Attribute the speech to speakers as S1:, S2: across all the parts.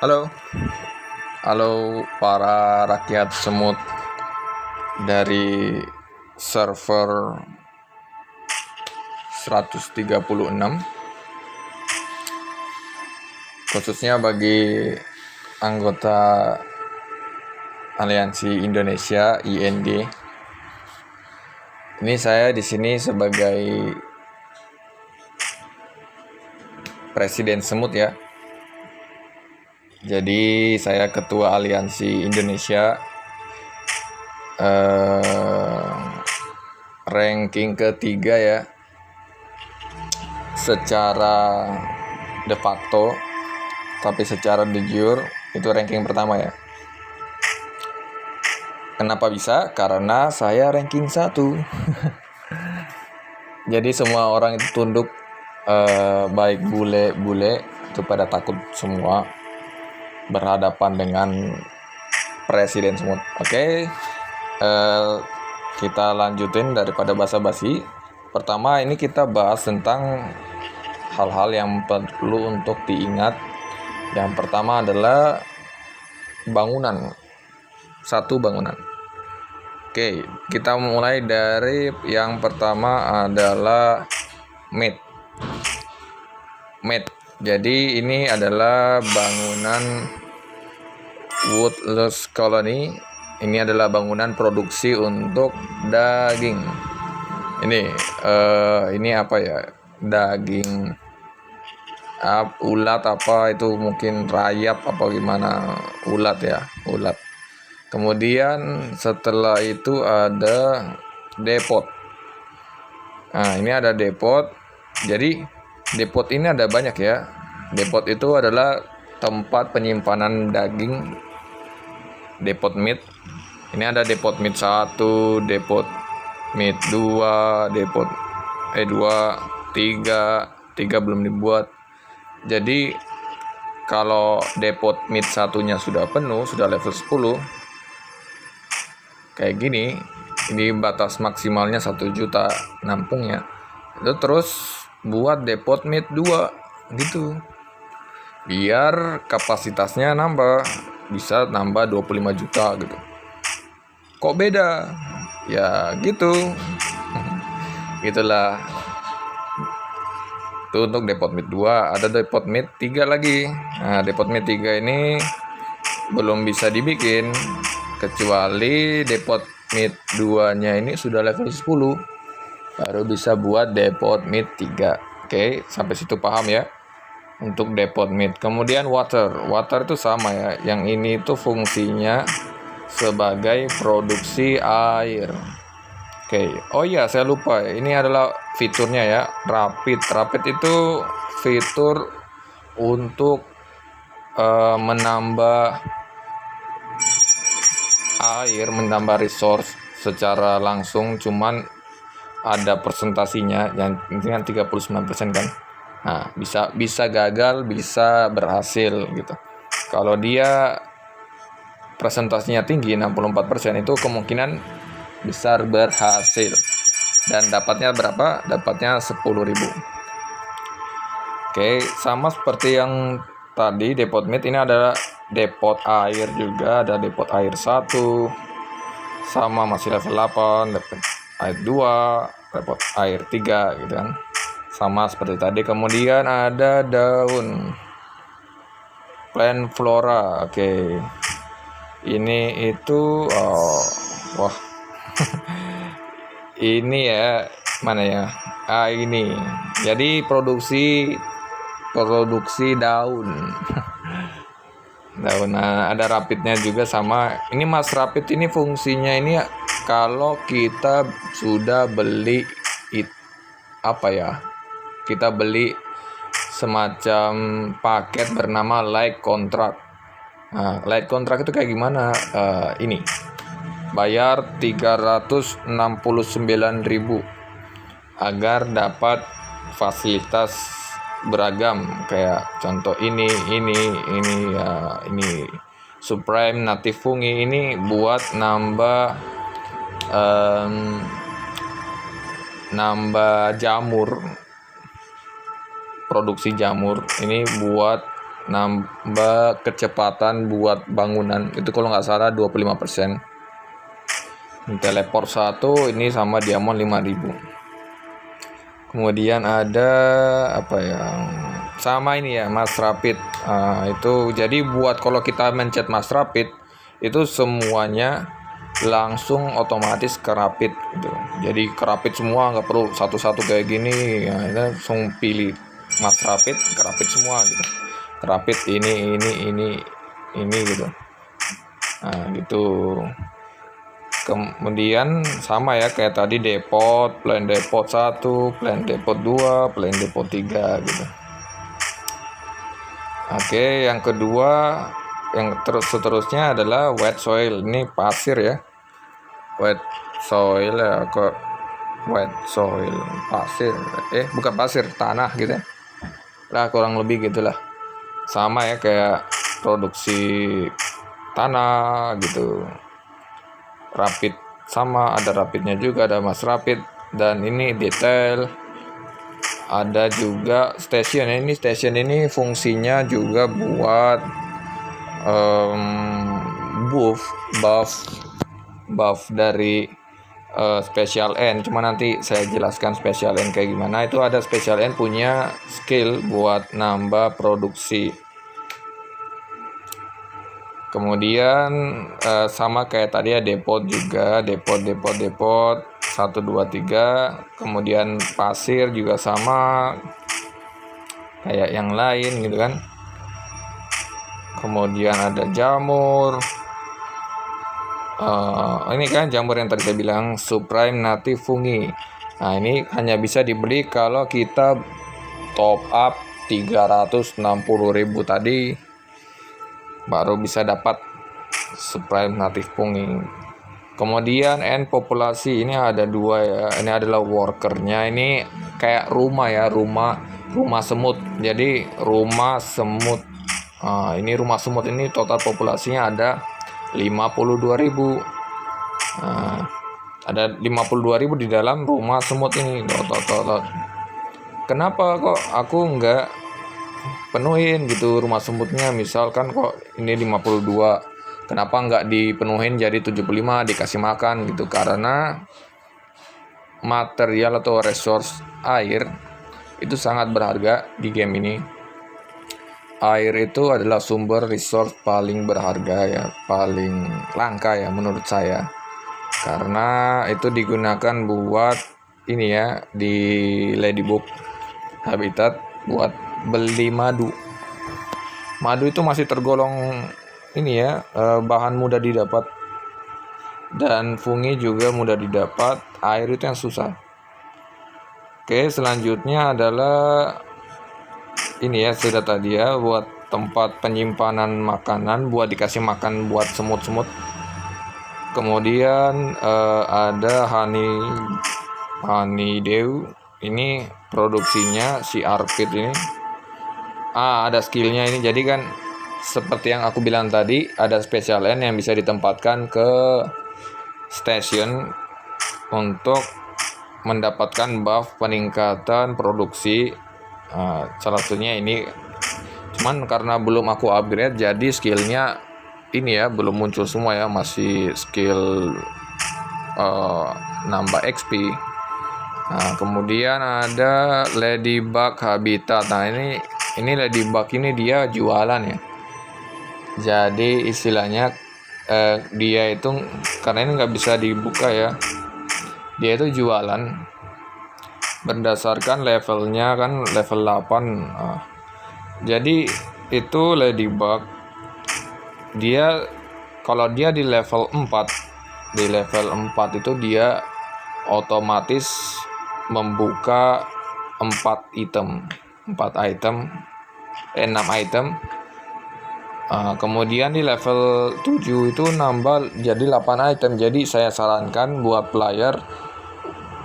S1: Halo, halo para rakyat semut dari server 136, khususnya bagi anggota Aliansi Indonesia IND. Ini saya di sini sebagai presiden semut ya. Jadi saya ketua Aliansi Indonesia, ranking ketiga ya, secara de facto, tapi secara de jure itu ranking pertama ya. Kenapa bisa? Karena saya ranking 1. Jadi semua orang itu tunduk, baik bule-bule itu pada takut semua berhadapan dengan presiden semut. Oke, kita lanjutin daripada basa-basi. Pertama ini kita bahas tentang hal-hal yang perlu untuk diingat. Yang pertama adalah bangunan. Satu, bangunan. Oke, kita mulai dari yang pertama adalah MIT. Jadi ini adalah bangunan Woodless Colony. Ini adalah bangunan produksi untuk daging. Ini apa ya? Daging ulat apa itu, mungkin rayap apa gimana, ulat ya, ulat. Kemudian setelah itu ada depot. Nah, ini ada depot. Jadi depot ini ada banyak ya. Depot itu adalah tempat penyimpanan daging. Depot meat. Ini ada depot meat 1, depot meat 2, depot 2, 3 belum dibuat. Jadi kalau depot meat satunya sudah penuh, sudah level 10 kayak gini, ini batas maksimalnya 1 juta nampungnya. Itu terus buat depot meat 2 gitu. Biar kapasitasnya nambah, bisa nambah 25 juta gitu. Kok beda? Ya gitu. Gitulah. Itu untuk depot meat 2. Ada depot meat 3 lagi. Nah, depot meat 3 ini belum bisa dibikin kecuali depot meat 2 nya ini sudah level 10 baru bisa buat depot meat 3. Oke, sampai situ paham ya untuk depot meat. Kemudian water itu sama ya. Yang ini tuh fungsinya sebagai produksi air. Oke, oh iya saya lupa, ini adalah fiturnya ya, rapid itu fitur untuk menambah air, menambah resource secara langsung, cuman ada presentasinya yang intinya 39% kan. Nah, bisa gagal, bisa berhasil gitu. Kalau dia presentasinya tinggi 64%, itu kemungkinan besar berhasil. Dan dapatnya berapa? Dapatnya 10.000. Oke, sama seperti yang tadi depot meat, ini ada depot air juga, ada depot air 1 sama masih level 8, depot air 2, depot air 3 gitu kan. Sama seperti tadi. Kemudian ada daun plant flora. Oke. Ini itu wah. Ini ya, mana ya? Ini. Jadi produksi daun. Daun. Nah, ada rapidnya juga sama. Ini Mas Rapid ini fungsinya ini kalau kita sudah beli kita beli semacam paket bernama light contract. Nah, light contract itu kayak gimana? Ini bayar 369.000 agar dapat fasilitas beragam, kayak contoh ini Supreme Native Fungi ini buat nambah jamur, produksi jamur. Ini buat nambah kecepatan buat bangunan. Itu kalau nggak salah 25%. Teleport 1 ini sama diamond 5000. Kemudian ada apa ya? Sama ini ya, Mas Rapid. Itu jadi buat kalau kita mencet Mas Rapid itu semuanya langsung otomatis ke Rapid gitu. Jadi ke Rapid semua, nggak perlu satu-satu kayak gini. Ya, ini langsung pilih Mas Rapid, ke Rapid semua gitu. Ke Rapid ini gitu. Nah, gitu. Kemudian sama ya kayak tadi depot, plan depot 1, plan depot 2, plan depot 3 gitu. Oke, yang kedua yang seterusnya adalah wet soil. Ini pasir ya. Wet soil ya, kok wet soil pasir. Bukan pasir, tanah gitu ya. Lah kurang lebih gitulah. Sama ya kayak produksi tanah gitu. Rapid sama, ada rapidnya juga, ada Mas Rapid. Dan ini detail, ada juga station. Ini station ini fungsinya juga buat buff dari Special N. Cuma nanti saya jelaskan Special N kayak gimana. Itu ada Special N punya skill buat nambah produksi. Kemudian sama kayak tadi ya, depot juga, depot 1 2 3. Kemudian pasir juga sama kayak yang lain gitu kan. Kemudian ada jamur. Ini kan jamur yang tadi saya bilang, Supreme Native Fungi. Nah, ini hanya bisa dibeli kalau kita top up 360.000 tadi, baru bisa dapat Supreme Native Fungi. Kemudian N populasi ini ada 2 ya. Ini adalah workernya. Ini kayak rumah ya, rumah semut. Jadi rumah semut. Ini rumah semut ini total populasinya ada 52.000. Ada 52.000 di dalam rumah semut ini. Kenapa kok aku nggak penuhin gitu rumah semutnya? Misalkan kok ini 52, kenapa nggak dipenuhin jadi 75, dikasih makan gitu? Karena material atau resource air itu sangat berharga di game ini. Air itu adalah sumber resource paling berharga ya, paling langka ya menurut saya. Karena itu digunakan buat ini ya, di Ladybug Habitat buat beli madu. Madu itu masih tergolong ini ya, bahan mudah didapat. Dan fungi juga mudah didapat, air itu yang susah. Oke, selanjutnya adalah ini ya, sudah tadi ya, buat tempat penyimpanan makanan, buat dikasih makan buat semut-semut. Kemudian ada honeydew. Ini produksinya si Arpit ini. Ada skillnya ini. Jadi kan seperti yang aku bilang tadi, ada special N yang bisa ditempatkan ke station untuk mendapatkan buff peningkatan produksi. Salah satunya ini, cuman karena belum aku upgrade jadi skillnya ini ya belum muncul semua ya, masih skill nambah XP. Kemudian ada Ladybug Habitat. Nah ini Ladybug ini dia jualan ya, jadi istilahnya dia itu karena ini nggak bisa dibuka ya, dia itu jualan berdasarkan levelnya kan, level 8. Jadi itu Ladybug dia kalau dia di level 4, itu dia otomatis membuka 6 item. Kemudian di level 7 itu nambah jadi 8 item. Jadi saya sarankan buat player,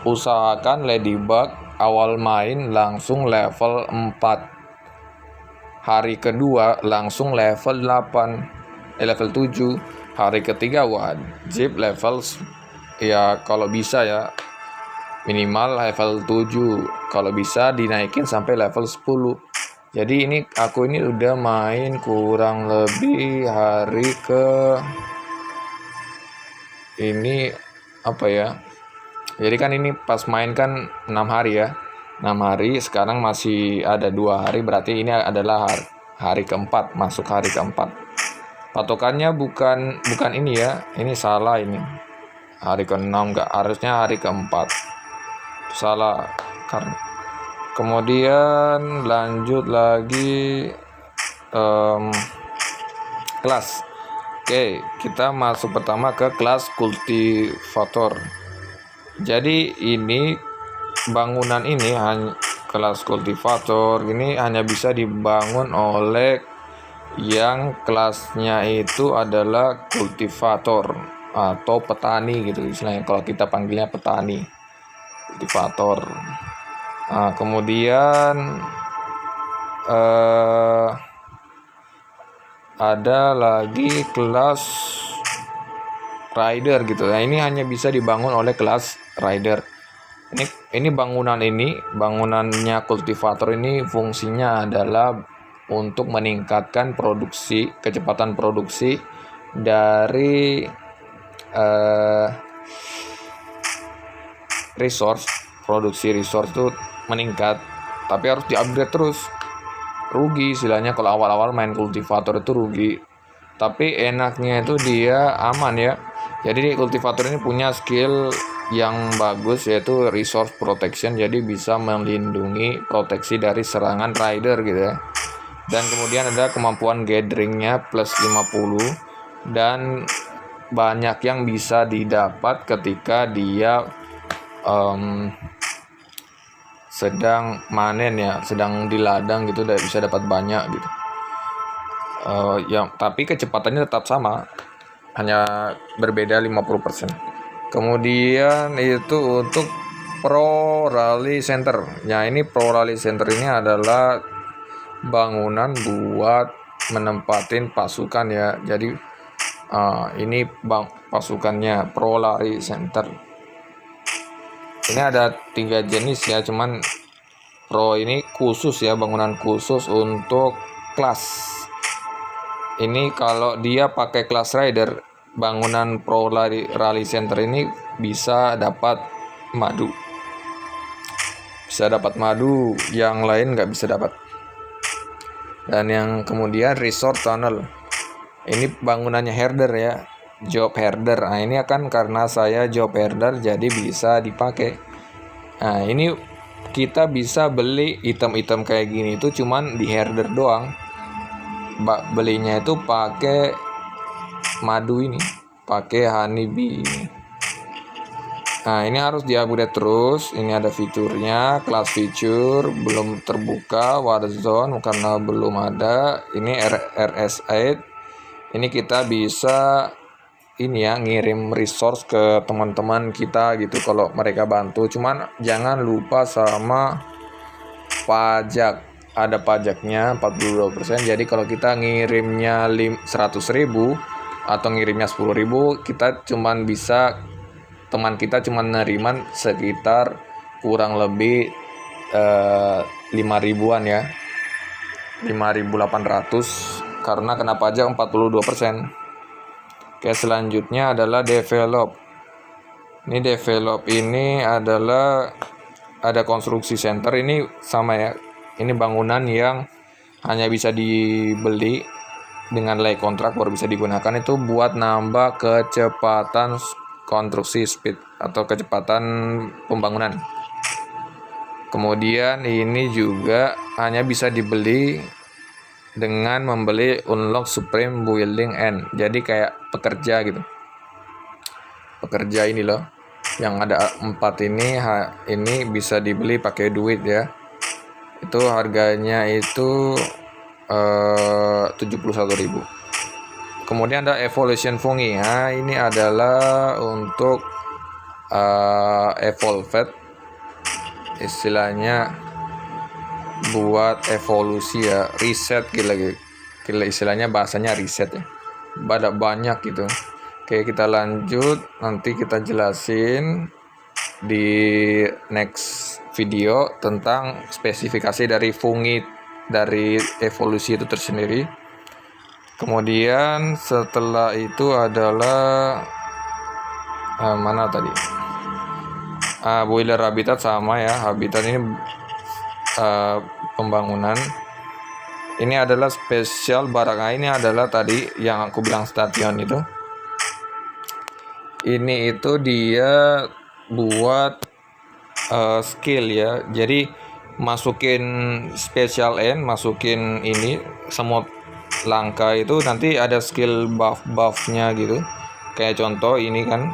S1: usahakan Ladybug awal main langsung level 4. Hari kedua langsung level 8, level 7. Hari ketiga wajib level ya, kalau bisa ya minimal level 7. Kalau bisa dinaikin sampai level 10. Jadi ini aku ini udah main kurang lebih hari ke ini apa ya? Jadi kan ini pas main kan 6 hari ya. 6 hari, sekarang masih ada 2 hari, berarti ini adalah hari keempat, masuk hari keempat. Patokannya bukan ini ya, ini salah ini. Hari ke-6 enggak, harusnya hari keempat. Salah. Karena kemudian lanjut lagi kelas. Oke, kita masuk pertama ke kelas kultivator. Jadi ini bangunan ini kelas kultivator ini hanya bisa dibangun oleh yang kelasnya itu adalah kultivator atau petani gitu istilahnya, kalau kita panggilnya petani, kultivator. Nah, kemudian ada lagi kelas rider gitu. Nah, ini hanya bisa dibangun oleh kelas rider. Ini bangunannya kultivator ini fungsinya adalah untuk meningkatkan kecepatan produksi dari produksi resource itu meningkat, tapi harus di-upgrade terus. Rugi istilahnya kalau awal-awal main kultivator itu rugi. Tapi enaknya itu dia aman ya. Jadi kultivator ini punya skill yang bagus, yaitu resource protection, jadi bisa melindungi proteksi dari serangan rider gitu ya. Dan kemudian ada kemampuan gatheringnya plus 50, dan banyak yang bisa didapat ketika dia sedang manen ya, sedang di ladang gitu, bisa dapat banyak gitu. Tapi kecepatannya tetap sama, hanya berbeda 50%. Kemudian itu untuk Pro Rally Center. Nah, ini Pro Rally Center ini adalah bangunan buat menempatin pasukan ya. Jadi ini pasukannya Pro Rally Center. Ini ada 3 jenis ya, cuman Pro ini khusus ya, bangunan khusus untuk kelas. Ini kalau dia pakai kelas rider, bangunan Pro Rally Center ini bisa dapat madu. Bisa dapat madu, yang lain nggak bisa dapat. Dan yang kemudian Resort Tunnel. Ini bangunannya herder ya, job herder. Nah, ini akan karena saya job herder jadi bisa dipakai. Nah, ini kita bisa beli item-item kayak gini itu cuman di herder doang. Belinya itu pakai madu ini, pakai honeybee ini. Nah, ini harus di-upgrade terus. Ini ada fiturnya, kelas feature belum terbuka, Warzone karena belum ada. Ini RS8. Ini kita bisa ini ya, ngirim resource ke teman-teman kita gitu kalau mereka bantu. Cuman jangan lupa sama pajak. Ada pajaknya 42%. Jadi kalau kita ngirimnya 100.000 atau ngirimnya 10.000, teman kita cuman nerima sekitar kurang lebih 5.000-an ya, 5.800 karena kena pajak 42%. Oke, selanjutnya adalah develop. Ini develop ini adalah ada konstruksi center. Ini sama ya, ini bangunan yang hanya bisa dibeli dengan lay kontrak baru bisa digunakan, itu buat nambah kecepatan konstruksi speed atau kecepatan pembangunan. Kemudian ini juga hanya bisa dibeli dengan membeli unlock supreme building end. Jadi kayak pekerja gitu. Pekerja ini loh, yang ada 4 ini bisa dibeli pakai duit ya. Itu harganya itu 71.000. Kemudian ada evolution fungi. Nah, ini adalah untuk evolved, istilahnya buat evolusi ya, reset gila istilahnya, bahasanya reset ya. Banyak gitu. Oke, kita lanjut, nanti kita jelasin di next video tentang spesifikasi dari fungi dari evolusi itu tersendiri. Kemudian setelah itu adalah mana tadi? Boiler habitat sama ya. Habitat ini pembangunan. Ini adalah spesial barang. Ini adalah tadi yang aku bilang station itu. Ini itu dia buat skill ya. Jadi masukin special end, masukin ini semut langka itu nanti ada skill buffnya gitu. Kayak contoh ini kan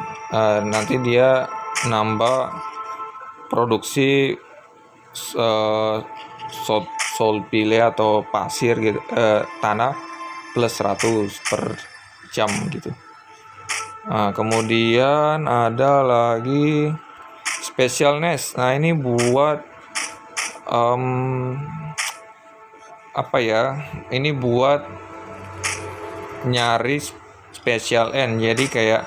S1: nanti dia nambah produksi soul pile atau pasir gitu, tanah plus 100 per jam gitu. Nah, kemudian ada lagi special nest. Nah, ini buat apa ya? Ini buat nyari special end. Jadi kayak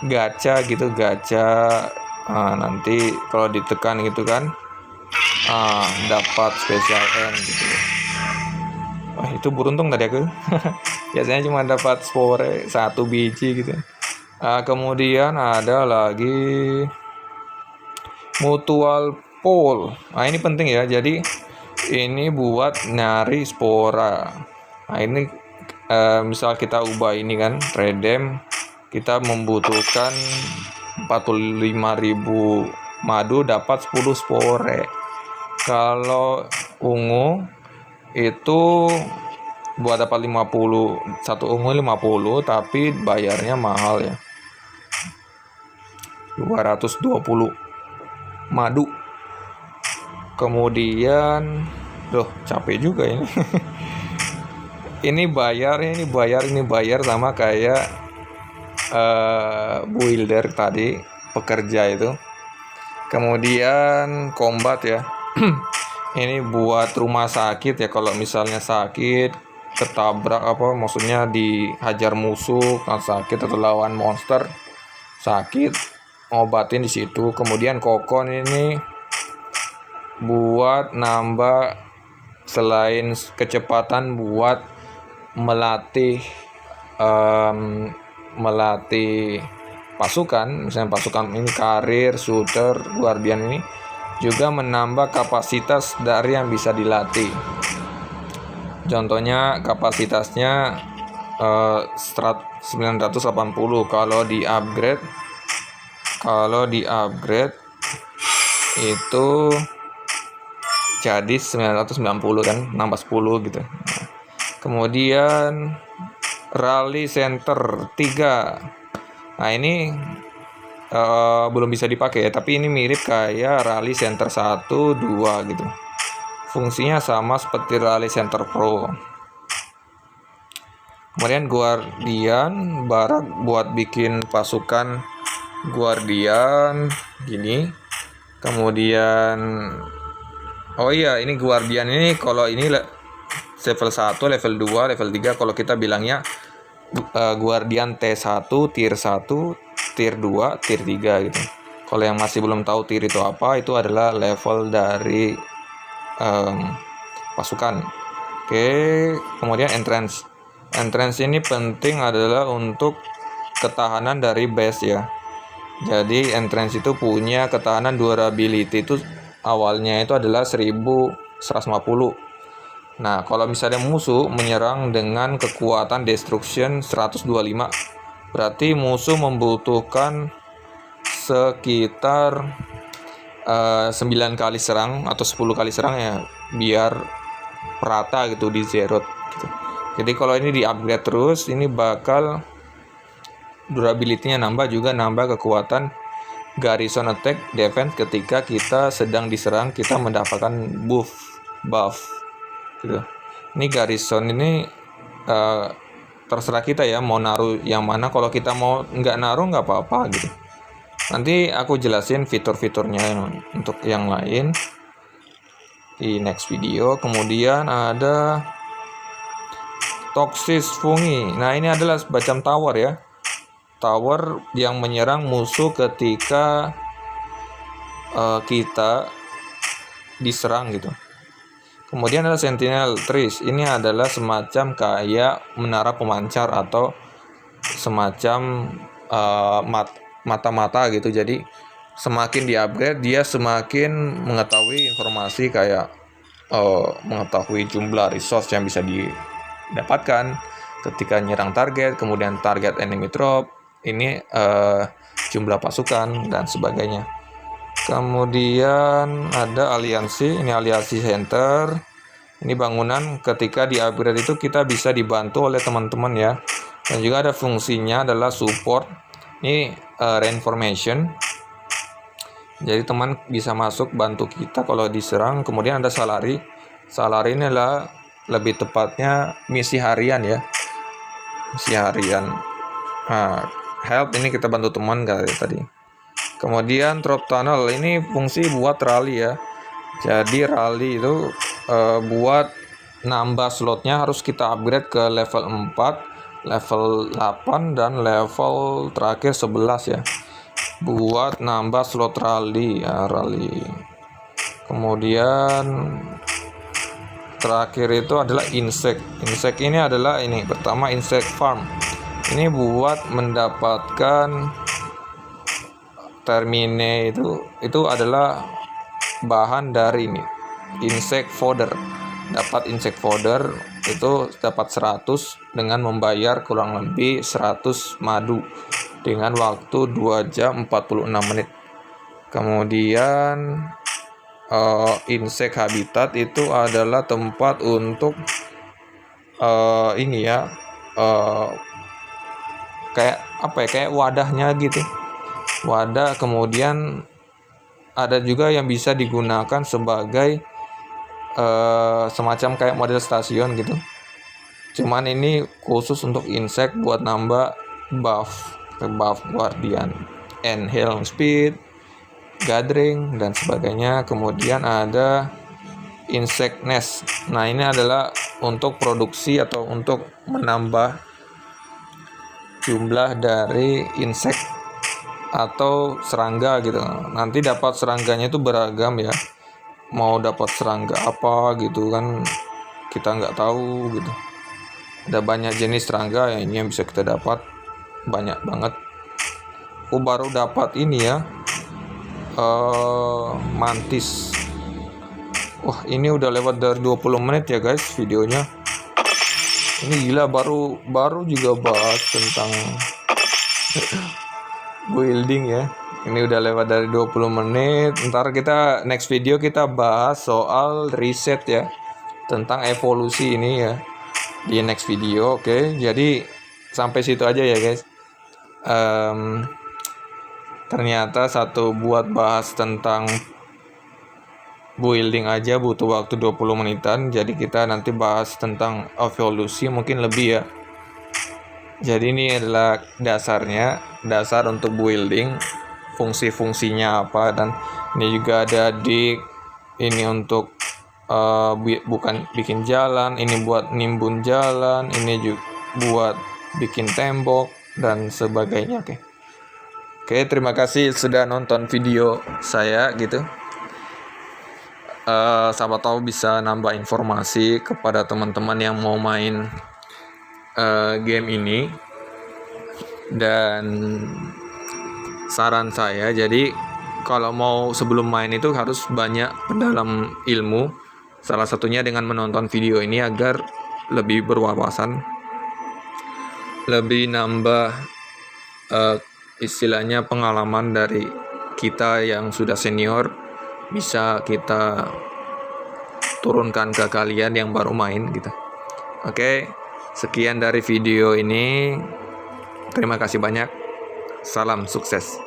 S1: gacha gitu, gacha. Nanti kalau ditekan gitu kan, dapat special end gitu. Wah, itu beruntung tadi aku. Biasanya cuma dapat spore 1 biji gitu. Kemudian ada lagi mutual pole. Nah, ini penting ya. Jadi ini buat nyari spora. Nah, ini misal kita ubah ini kan redem, kita membutuhkan 45.000 madu dapat 10 spore. Kalau ungu itu buat dapat 50, satu ungu 50, tapi bayarnya mahal ya, 220 madu. Kemudian capek juga ini. ini bayar sama kayak builder tadi, pekerja itu. Kemudian combat ya. Ini buat rumah sakit ya, kalau misalnya sakit, ketabrak maksudnya dihajar musuh kan sakit, atau lawan monster sakit, ngobatin di situ. Kemudian kokon ini buat nambah, selain kecepatan, buat melatih pasukan. Misalnya pasukan ini karir, shooter, guardian, ini juga menambah kapasitas dari yang bisa dilatih. Contohnya kapasitasnya 980. Kalau di upgrade itu jadi 990 kan, nambah 10 gitu. Kemudian Rally Center 3. Nah, ini belum bisa dipakai ya, tapi ini mirip kayak Rally Center 1, 2 gitu. Fungsinya sama seperti Rally Center Pro. Kemudian Guardian, barak buat bikin pasukan Guardian gini. Kemudian ini Guardian ini, kalau ini level 1, level 2, level 3, kalau kita bilangnya Guardian T1, tier 1, tier 2, tier 3 gitu. Kalau yang masih belum tahu tier itu apa, itu adalah level dari pasukan. Kemudian entrance ini penting adalah untuk ketahanan dari base ya. Jadi entrance itu punya ketahanan durability itu awalnya itu adalah 1150. Nah, kalau misalnya musuh menyerang dengan kekuatan destruction 125, berarti musuh membutuhkan sekitar 9 kali serang atau 10 kali serang ya, biar rata gitu di zero gitu. Jadi kalau ini di upgrade terus, ini bakal durability-nya nambah, juga nambah kekuatan garrison attack defense ketika kita sedang diserang, kita mendapatkan buff gitu. Ini garrison ini terserah kita ya mau naruh yang mana. Kalau kita mau nggak naruh nggak apa-apa gitu. Nanti aku jelasin fitur-fiturnya untuk yang lain di next video. Kemudian ada Toxic Fungi. Nah, ini adalah macam tower ya. Tower yang menyerang musuh ketika kita diserang gitu. Kemudian ada Sentinel Trees. Ini adalah semacam kayak menara pemancar atau semacam mata-mata gitu. Jadi semakin di-upgrade dia semakin mengetahui informasi kayak mengetahui jumlah resource yang bisa didapatkan ketika nyerang target, kemudian target enemy drop, ini jumlah pasukan dan sebagainya. Kemudian ada aliansi, ini aliansi center. Ini bangunan ketika di-upgrade itu kita bisa dibantu oleh teman-teman ya. Dan juga ada fungsinya adalah support. Ini reinformation. Jadi teman bisa masuk bantu kita kalau diserang. Kemudian ada salary. Salary ini adalah lebih tepatnya misi harian ya. Misi harian. Nah, help ini kita bantu teman kayak tadi. Kemudian drop tunnel ini fungsi buat rally ya. Jadi rally itu buat nambah slotnya harus kita upgrade ke level 4, level 8 dan level terakhir 11 ya. Buat nambah slot rally ya, rally. Kemudian terakhir itu adalah insect. Insect ini adalah ini pertama insect farm. Ini buat mendapatkan termine itu adalah bahan dari ini insect fodder. Dapat insect fodder itu dapat 100 dengan membayar kurang lebih 100 madu dengan waktu 2 jam 46 menit. Kemudian insect habitat itu adalah tempat untuk ini ya kayak apa ya, kayak wadahnya gitu. Wadah, kemudian ada juga yang bisa digunakan sebagai semacam kayak model stasiun gitu. Cuman ini khusus untuk insect buat nambah buff guardian, and healing speed, gathering dan sebagainya. Kemudian ada insect nest. Nah, ini adalah untuk produksi atau untuk menambah jumlah dari insect atau serangga gitu. Nanti dapat serangganya itu beragam ya. Mau dapat serangga apa gitu kan kita nggak tahu gitu. Ada banyak jenis serangga yang ini yang bisa kita dapat, banyak banget. Aku baru dapat ini ya, mantis. Wah, ini udah lewat dari 20 menit ya guys videonya. Ini gila, baru juga bahas tentang building ya. Ini udah lewat dari 20 menit. Ntar kita next video kita bahas soal reset ya, tentang evolusi ini ya di next video. Oke, jadi sampai situ aja ya guys. Ternyata buat bahas tentang building aja butuh waktu 20 menitan. Jadi kita nanti bahas tentang evolusi mungkin lebih ya. Jadi ini adalah dasar untuk building, fungsi-fungsinya apa, dan ini juga ada ini untuk bukan bikin jalan, ini buat nimbun jalan, ini juga buat bikin tembok dan sebagainya. Oke, terima kasih sudah nonton video saya gitu. Siapa tahu bisa nambah informasi kepada teman-teman yang mau main game ini. Dan saran saya, jadi kalau mau sebelum main itu harus banyak pendalam ilmu, salah satunya dengan menonton video ini agar lebih berwawasan, lebih nambah istilahnya pengalaman dari kita yang sudah senior, bisa kita turunkan ke kalian yang baru main gitu. Oke, sekian dari video ini. Terima kasih banyak. Salam sukses.